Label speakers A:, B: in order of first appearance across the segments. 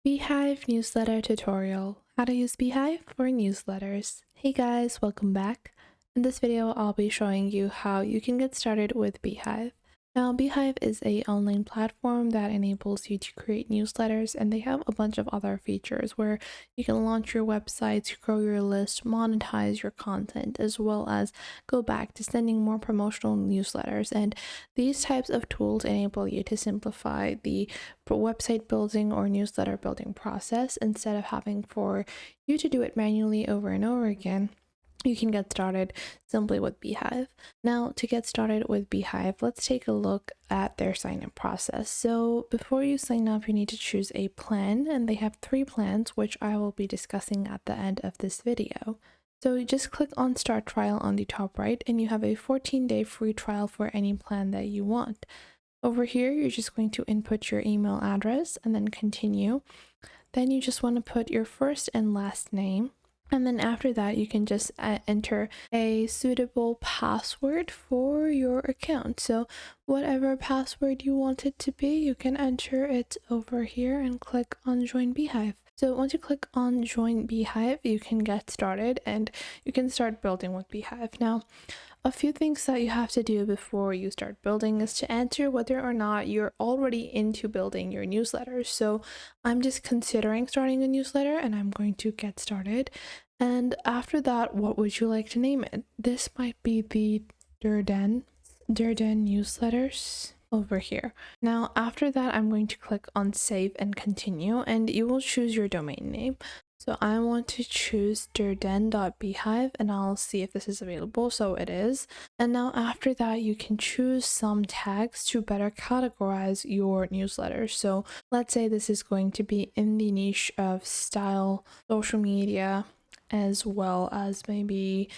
A: Beehiiv Newsletter Tutorial: How to use Beehiiv for newsletters. Hey guys, welcome back. In this video, I'll be showing you how you can get started with Beehiiv. Now, Beehiiv is an online platform that enables you to create newsletters, and they have a bunch of other features where you can launch your websites, grow your list, monetize your content, as well as go back to sending more promotional newsletters. And these types of tools enable you to simplify the website building or newsletter building process. Instead of having for you to do it manually over and over again, you can get started simply with Beehiiv. Now, to get started with Beehiiv, let's take a look at their sign-up process. So before you sign up, you need to choose a plan, and they have 3 plans, which I will be discussing at the end of this video. So you just click on Start Trial on the top right, and you have a 14-day free trial for any plan that you want. Over here, you're just going to input your email address and then continue. Then you just want to put your first and last name. And then after that, you can just enter a suitable password for your account. So whatever password you want it to be, you can enter it over here and click on Join Beehiiv. So once you click on Join Beehiiv, you can get started and you can start building with Beehiiv. Now, a few things that you have to do before you start building is to answer whether or not you're already into building your newsletters. So I'm just considering starting a newsletter and I'm going to get started. And after that, what would you like to name it? This might be the Durden newsletters over here. Now, after that, I'm going to click on Save and Continue, and you will choose your domain name. So I want to choose durden.beehiiv, and I'll see if this is available. So it is. And now after that, you can choose some tags to better categorize your newsletter. So let's say this is going to be in the niche of style, social media, as well as maybe,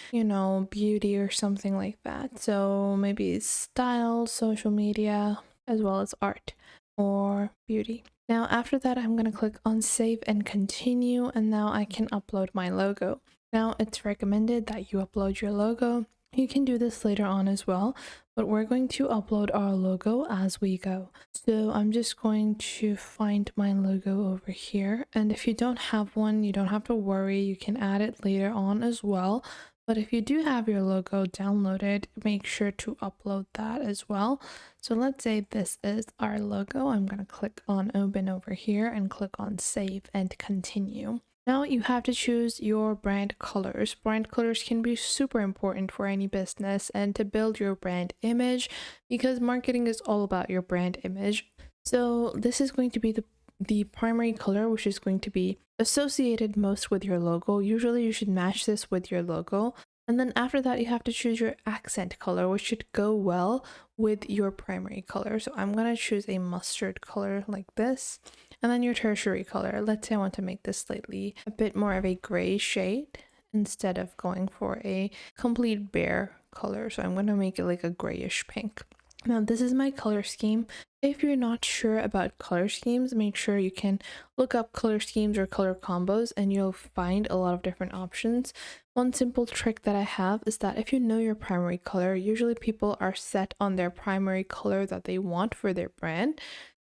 A: beauty or something like that. So maybe style, social media, as well as art or beauty. Now after that, I'm going to click on Save and Continue, and now I can upload my logo. Now it's recommended that you upload your logo. You can do this later on as well, but we're going to upload our logo as we go. So I'm just going to find my logo over here, and if you don't have one, you don't have to worry, you can add it later on as well. But if you do have your logo downloaded, make sure to upload that as well. So let's say this is our logo. I'm going to click on Open over here and click on Save and Continue. Now you have to choose your brand colors. Brand colors can be super important for any business and to build your brand image, because marketing is all about your brand image. So this is going to be the primary color, which is going to be associated most with your logo. Usually you should match this with your logo. And then after that, you have to choose your accent color, which should go well with your primary color. So I'm going to choose a mustard color like this. And then your tertiary color. Let's say I want to make this slightly a bit more of a gray shade instead of going for a complete bare color. So I'm going to make it like a grayish pink. Now this is my color scheme. If you're not sure about color schemes, make sure you can look up color schemes or color combos and you'll find a lot of different options. One simple trick that I have is that if you know your primary color, usually people are set on their primary color that they want for their brand.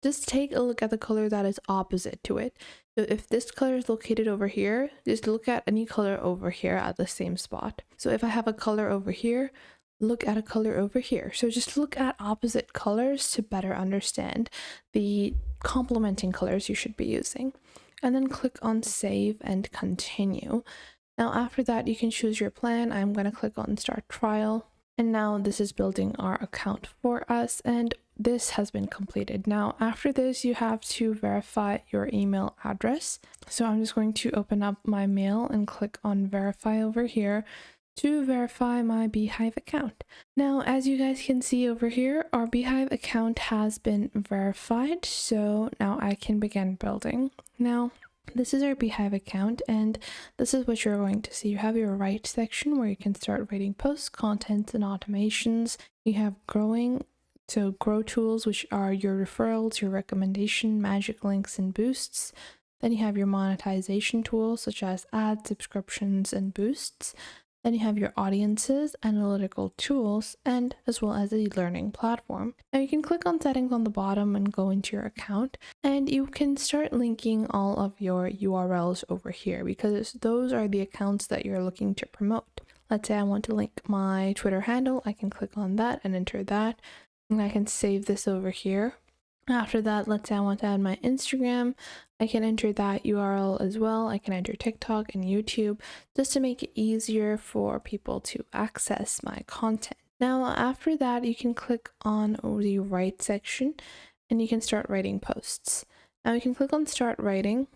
A: Just take a look at the color that is opposite to it. So if this color is located over here, just look at any color over here at the same spot. So if I have a color over here, look at a color over here. So just look at opposite colors to better understand the complementing colors you should be using. And then click on Save and Continue. Now after that, you can choose your plan. I'm going to click on Start Trial. And now this is building our account for us, and this has been completed. Now after this, you have to verify your email address. So I'm just going to open up my mail and click on Verify over here to verify my Beehiiv account. Now, as you guys can see over here, our Beehiiv account has been verified. So now I can begin building. Now, this is our Beehiiv account, and this is what you're going to see. You have your right section where you can start writing posts, content, and automations. You have growing, so grow tools, which are your referrals, your recommendation, magic links, and boosts. Then you have your monetization tools, such as ads, subscriptions, and boosts. Then you have your audiences, analytical tools, and as well as a learning platform. Now you can click on settings on the bottom and go into your account, and you can start linking all of your URLs over here because those are the accounts that you're looking to promote. Let's say I want to link my Twitter handle. I can click on that and enter that, and I can save this over here. After that, let's say I want to add my Instagram. I can enter that URL as well. I can enter TikTok and YouTube just to make it easier for people to access my content. Now, after that, you can click on the write section and you can start writing posts. Now you can click on start writing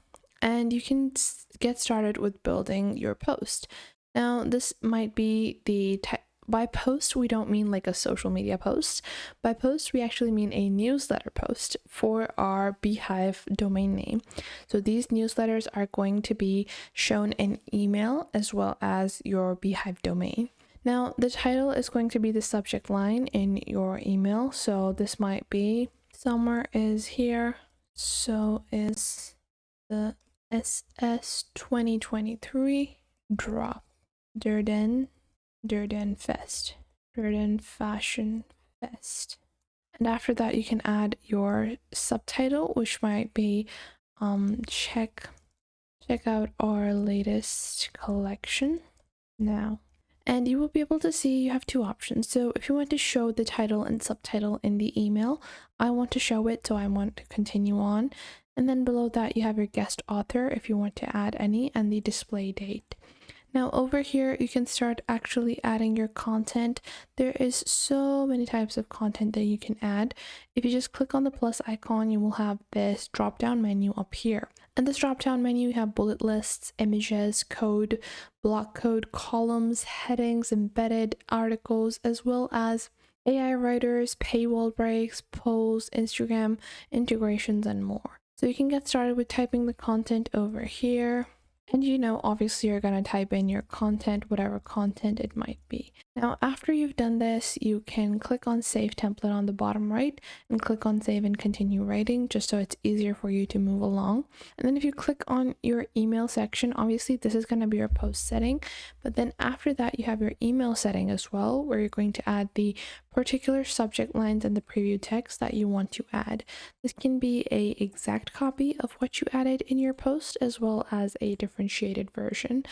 A: and you can get started with building your post. Now, this might be the type. By post, we don't mean like a social media post. By post, we actually mean a newsletter post for our Beehiiv domain name. So these newsletters are going to be shown in email as well as your Beehiiv domain. Now, the title is going to be the subject line in your email. So this might be summer is here, so is the SS 2023 drop. Durden Fashion Fest. And after that, you can add your subtitle, which might be check out our latest collection now. And you will be able to see you have two options. So if you want to show the title and subtitle in the email, I want to show it, so I want to continue on. And then below that, you have your guest author if you want to add any, and the display date. Now over here, you can start actually adding your content. There is so many types of content that you can add. If you just click on the plus icon, you will have this drop down menu up here. In this drop down menu, you have bullet lists, images, code, block code, columns, headings, embedded articles, as well as AI writers, paywall breaks, polls, Instagram integrations, and more. So you can get started with typing the content over here. And obviously you're going to type in your content, whatever content it might be. Now, after you've done this, you can click on Save Template on the bottom right and click on Save and Continue Writing, just so it's easier for you to move along. And then if you click on your email section, obviously this is going to be your post setting. But then after that, you have your email setting as well, where you're going to add the particular subject lines and the preview text that you want to add. This can be a exact copy of what you added in your post, as well as a differentiated version.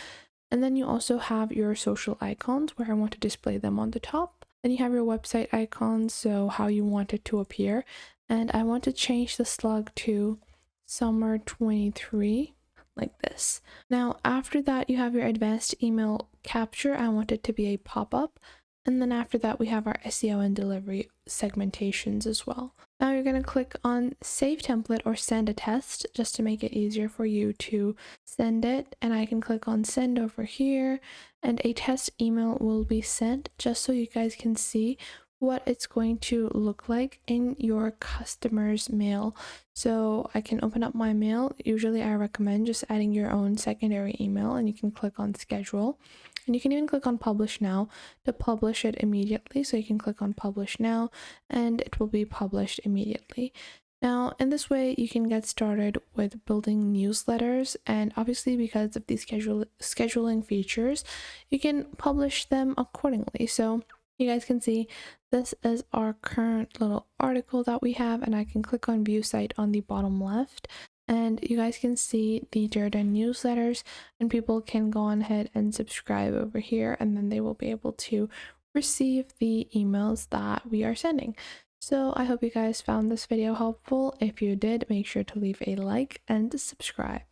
A: And then you also have your social icons, where I want to display them on the top. Then you have your website icons, so how you want it to appear. And I want to change the slug to summer 23, like this. Now, after that, you have your advanced email capture. I want it to be a pop-up. And then after that, we have our SEO and delivery segmentations as well. Now you're going to click on Save Template or Send a Test, just to make it easier for you to send it. And I can click on Send over here, and a test email will be sent, just so you guys can see what it's going to look like in your customer's mail. So I can open up my mail. Usually I recommend just adding your own secondary email, and you can click on Schedule. And you can even click on Publish Now to publish it immediately. So you can click on Publish Now and it will be published immediately. Now, in this way, you can get started with building newsletters, and obviously because of these scheduling features, you can publish them accordingly. So you guys can see this is our current little article that we have, and I can click on View Site on the bottom left. And you guys can see the Durden newsletters, and people can go on ahead and subscribe over here, and then they will be able to receive the emails that we are sending. So I hope you guys found this video helpful. If you did, make sure to leave a like and subscribe.